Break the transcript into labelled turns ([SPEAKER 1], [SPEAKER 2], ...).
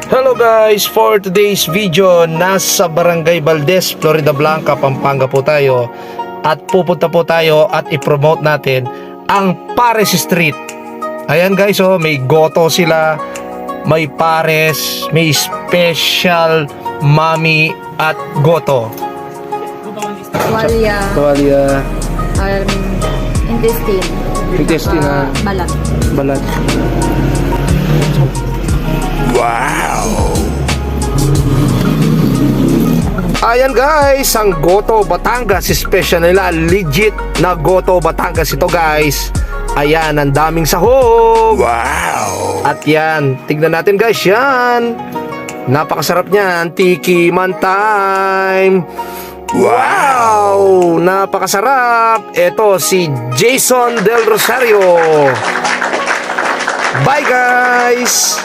[SPEAKER 1] Hello guys, for today's video, nasa Barangay Valdez, Florida Blanca, Pampanga po tayo. At pupunta po tayo at i-promote natin ang Pares Street. Ayan guys, oh, may goto sila, may pares, may special mami at goto.
[SPEAKER 2] Tuwalya,
[SPEAKER 1] Intestine
[SPEAKER 2] na balat.
[SPEAKER 1] Wow! Ayan guys, ang Goto Batangas special nila, legit na Goto Batangas ito guys. Ayan, ang daming sahog. Wow! At yan, tignan natin guys, yan. Napakasarap niyan, tiki man time. Wow! Napakasarap. Ito si Jason Del Rosario. Bye guys!